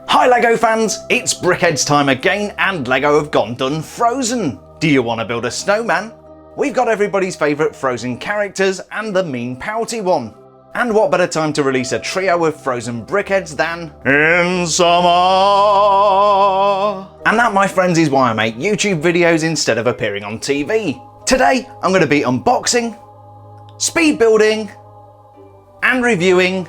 Hi LEGO fans, it's Brickheadz time again and LEGO have done Frozen. Do you want to build a snowman? We've got everybody's favourite Frozen characters and the mean pouty one. And what better time to release a trio of Frozen Brickheadz than in summer? And that, my friends, is why I make YouTube videos instead of appearing on TV. Today I'm going to be unboxing, speed building and reviewing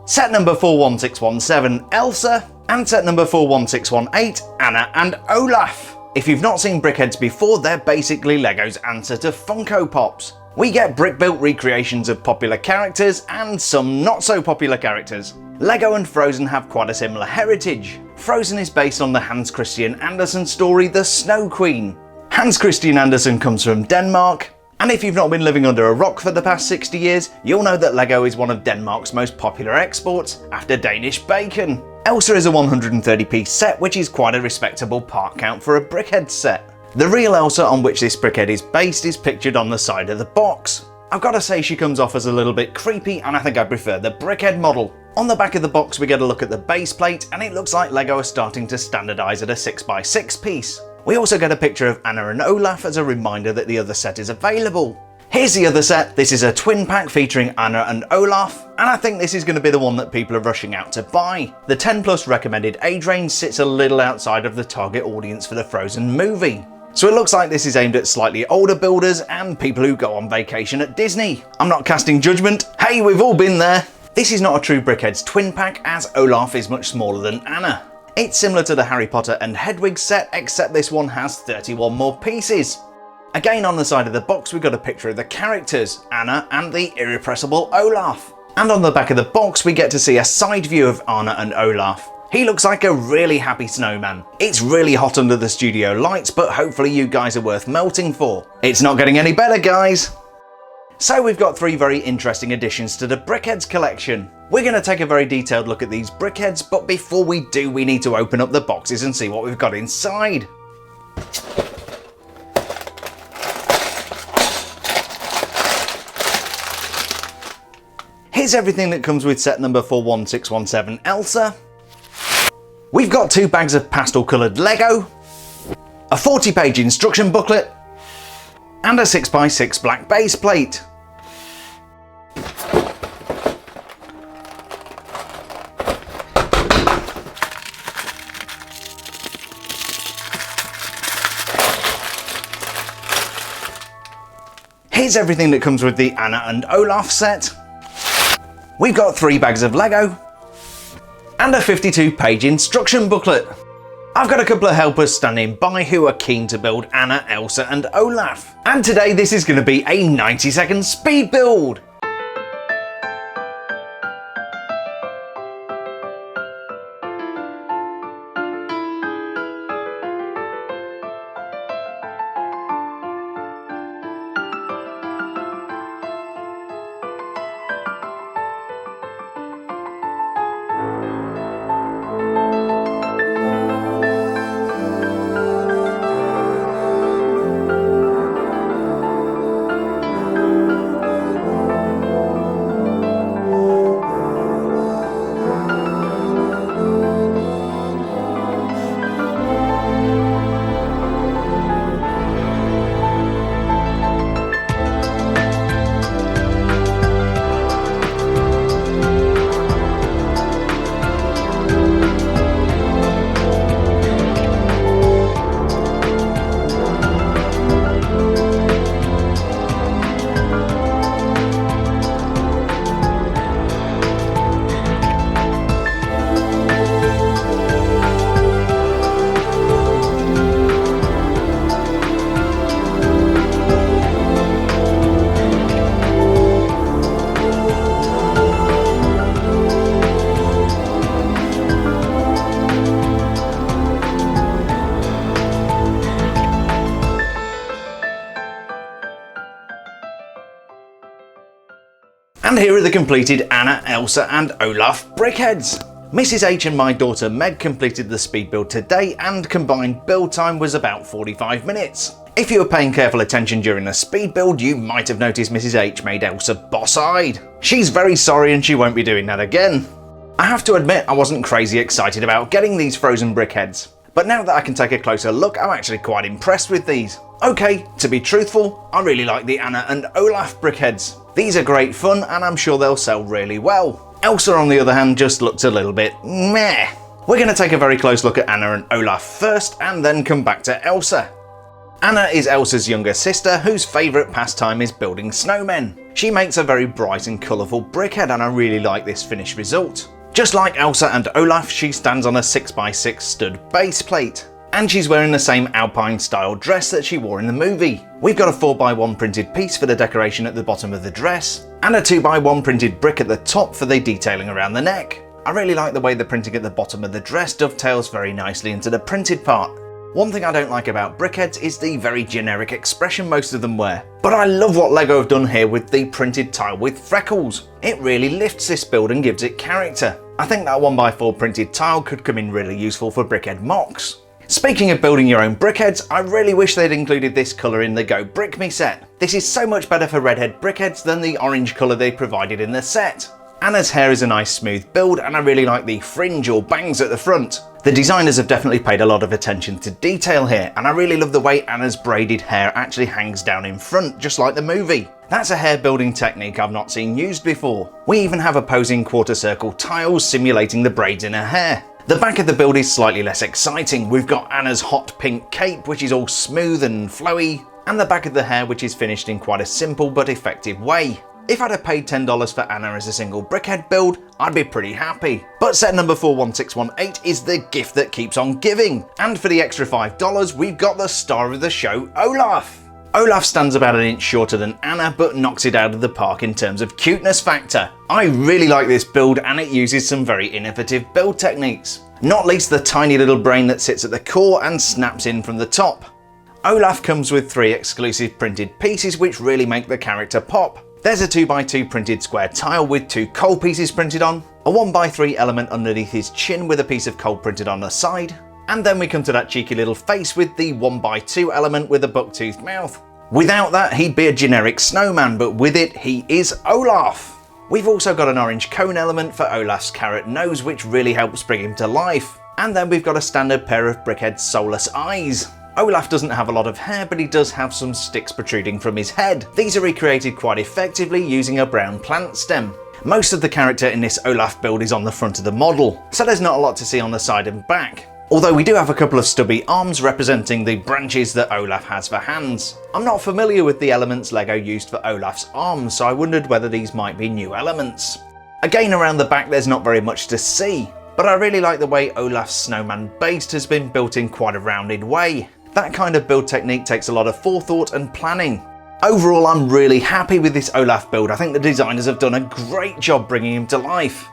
set number 41617 Elsa and set number 41618 Anna and Olaf. If you've not seen Brickheadz before, they're basically LEGO's answer to Funko Pops. We get brick-built recreations of popular characters and some not so popular characters. LEGO and Frozen have quite a similar heritage. Frozen is based on the Hans Christian Andersen story The Snow Queen. Hans Christian Andersen comes from Denmark, and if you've not been living under a rock for the past 60 years, you'll know that LEGO is one of Denmark's most popular exports, after Danish bacon. Elsa is a 130-piece set, which is quite a respectable part count for a Brickheadz set. The real Elsa on which this Brickhead is based is pictured on the side of the box. I've got to say she comes off as a little bit creepy, and I think I prefer the Brickhead model. On the back of the box we get a look at the base plate, and it looks like LEGO are starting to standardise at a 6x6 piece. We also get a picture of Anna and Olaf as a reminder that the other set is available. Here's the other set. This is a twin pack featuring Anna and Olaf, and I think this is going to be the one that people are rushing out to buy. The 10+ recommended age range sits a little outside of the target audience for the Frozen movie. So it looks like this is aimed at slightly older builders and people who go on vacation at Disney. I'm not casting judgment. Hey, we've all been there. This is not a true Brickheadz twin pack, as Olaf is much smaller than Anna. It's similar to the Harry Potter and Hedwig set, except this one has 31 more pieces. Again, on the side of the box we got a picture of the characters, Anna and the irrepressible Olaf. And on the back of the box we get to see a side view of Anna and Olaf. He looks like a really happy snowman. It's really hot under the studio lights, but hopefully you guys are worth melting for. It's not getting any better, guys. So we've got 3 very interesting additions to the Brickheadz collection. We're going to take a very detailed look at these Brickheadz, but before we do, we need to open up the boxes and see what we've got inside. Here's everything that comes with set number 41617 Elsa. We've got 2 bags of pastel coloured LEGO, a 40-page instruction booklet, and a 6x6 black base plate. Here's everything that comes with the Anna and Olaf set. We've got 3 bags of LEGO and a 52-page instruction booklet. I've got a couple of helpers standing by who are keen to build Anna, Elsa and Olaf. And today this is going to be a 90-second speed build. And here are the completed Anna, Elsa and Olaf Brickheadz. Mrs H and my daughter Meg completed the speed build today, and combined build time was about 45 minutes. If you were paying careful attention during the speed build, you might have noticed Mrs H made Elsa boss-eyed. She's very sorry and she won't be doing that again. I have to admit I wasn't crazy excited about getting these Frozen Brickheadz, but now that I can take a closer look, I'm actually quite impressed with these. Okay, to be truthful, I really like the Anna and Olaf Brickheadz. These are great fun and I'm sure they'll sell really well. Elsa on the other hand just looks a little bit meh. We're going to take a very close look at Anna and Olaf first and then come back to Elsa. Anna is Elsa's younger sister whose favourite pastime is building snowmen. She makes a very bright and colourful brickhead and I really like this finished result. Just like Elsa and Olaf, she stands on a 6x6 stud base plate. And she's wearing the same alpine style dress that she wore in the movie. We've got a 4x1 printed piece for the decoration at the bottom of the dress, and a 2x1 printed brick at the top for the detailing around the neck. I really like the way the printing at the bottom of the dress dovetails very nicely into the printed part. One thing I don't like about Brickheadz is the very generic expression most of them wear. But I love what LEGO have done here with the printed tile with freckles. It really lifts this build and gives it character. I think that 1x4 printed tile could come in really useful for Brickhead mocks. Speaking of building your own Brickheadz, I really wish they'd included this colour in the Go Brick Me set. This is so much better for redhead Brickheadz than the orange colour they provided in the set. Anna's hair is a nice smooth build and I really like the fringe or bangs at the front. The designers have definitely paid a lot of attention to detail here and I really love the way Anna's braided hair actually hangs down in front just like the movie. That's a hair building technique I've not seen used before. We even have opposing quarter circle tiles simulating the braids in her hair. The back of the build is slightly less exciting. We've got Anna's hot pink cape which is all smooth and flowy, and the back of the hair which is finished in quite a simple but effective way. If I'd have paid $10 for Anna as a single brickhead build, I'd be pretty happy. But set number 41618 is the gift that keeps on giving, and for the extra $5 we've got the star of the show, Olaf. Olaf stands about an inch shorter than Anna but knocks it out of the park in terms of cuteness factor. I really like this build and it uses some very innovative build techniques. Not least the tiny little brain that sits at the core and snaps in from the top. Olaf comes with 3 exclusive printed pieces which really make the character pop. There's a 2x2 printed square tile with 2 coal pieces printed on, a 1x3 element underneath his chin with a piece of coal printed on the side, and then we come to that cheeky little face with the 1x2 element with a buck-toothed mouth. Without that he'd be a generic snowman, but with it he is Olaf. We've also got an orange cone element for Olaf's carrot nose which really helps bring him to life. And then we've got a standard pair of Brickheadz soulless eyes. Olaf doesn't have a lot of hair but he does have some sticks protruding from his head. These are recreated quite effectively using a brown plant stem. Most of the character in this Olaf build is on the front of the model, so there's not a lot to see on the side and back. Although we do have a couple of stubby arms representing the branches that Olaf has for hands. I'm not familiar with the elements LEGO used for Olaf's arms, so I wondered whether these might be new elements. Again, around the back there's not very much to see, but I really like the way Olaf's snowman base has been built in quite a rounded way. That kind of build technique takes a lot of forethought and planning. Overall, I'm really happy with this Olaf build. I think the designers have done a great job bringing him to life.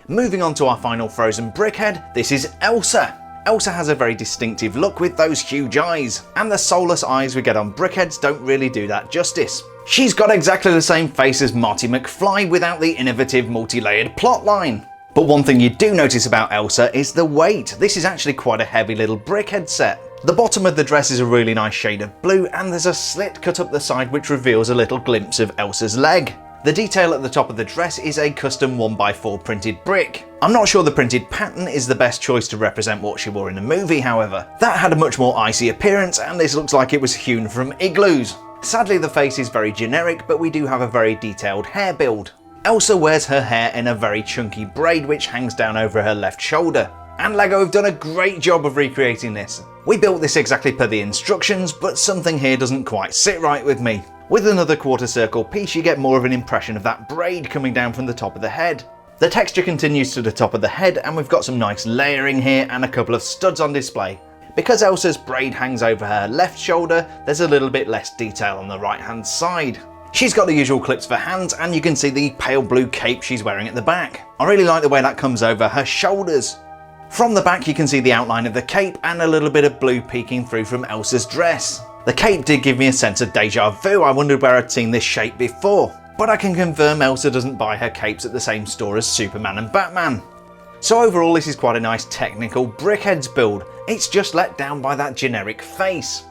Moving on to our final Frozen Brickhead, this is Elsa. Elsa has a very distinctive look with those huge eyes, and the soulless eyes we get on Brickheadz don't really do that justice. She's got exactly the same face as Marty McFly without the innovative multi-layered plotline. But one thing you do notice about Elsa is the weight. This is actually quite a heavy little brickhead set. The bottom of the dress is a really nice shade of blue and there's a slit cut up the side which reveals a little glimpse of Elsa's leg. The detail at the top of the dress is a custom 1x4 printed brick. I'm not sure the printed pattern is the best choice to represent what she wore in the movie, however. That had a much more icy appearance and this looks like it was hewn from igloos. Sadly the face is very generic, but we do have a very detailed hair build. Elsa wears her hair in a very chunky braid which hangs down over her left shoulder. And LEGO have done a great job of recreating this. We built this exactly per the instructions, but something here doesn't quite sit right with me. With another quarter circle piece you get more of an impression of that braid coming down from the top of the head. The texture continues to the top of the head and we've got some nice layering here and a couple of studs on display. Because Elsa's braid hangs over her left shoulder, there's a little bit less detail on the right hand side. She's got the usual clips for hands and you can see the pale blue cape she's wearing at the back. I really like the way that comes over her shoulders. From the back you can see the outline of the cape and a little bit of blue peeking through from Elsa's dress. The cape did give me a sense of deja vu. I wondered where I'd seen this shape before. But I can confirm Elsa doesn't buy her capes at the same store as Superman and Batman. So overall this is quite a nice technical Brickheadz build. It's just let down by that generic face.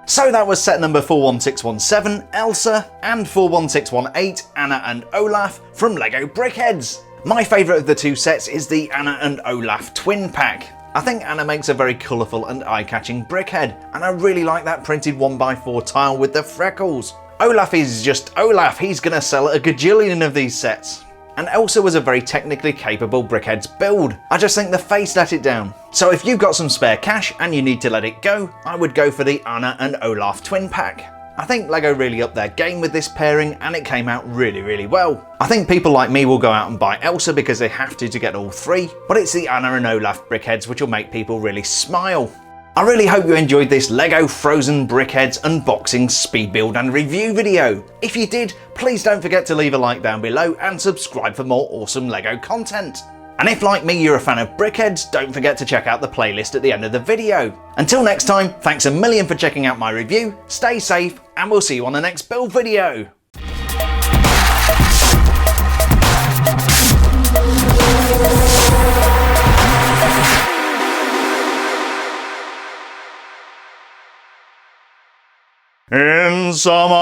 So that was set number 41617, Elsa, and 41618, Anna and Olaf from LEGO Brickheadz. My favourite of the two sets is the Anna and Olaf twin pack. I think Anna makes a very colourful and eye-catching brickhead, and I really like that printed 1x4 tile with the freckles. Olaf is just Olaf, he's gonna sell a gajillion of these sets. And Elsa was a very technically capable Brickheadz build. I just think the face let it down. So if you've got some spare cash and you need to let it go, I would go for the Anna and Olaf twin pack. I think LEGO really upped their game with this pairing and it came out really well. I think people like me will go out and buy Elsa because they have to get all three, but it's the Anna and Olaf Brickheadz which will make people really smile. I really hope you enjoyed this LEGO Frozen Brickheadz unboxing, speed build and review video. If you did, please don't forget to leave a like down below and subscribe for more awesome LEGO content. And if like me you're a fan of Brickheadz, don't forget to check out the playlist at the end of the video. Until next time, thanks a million for checking out my review, stay safe and we'll see you on the next build video. In summer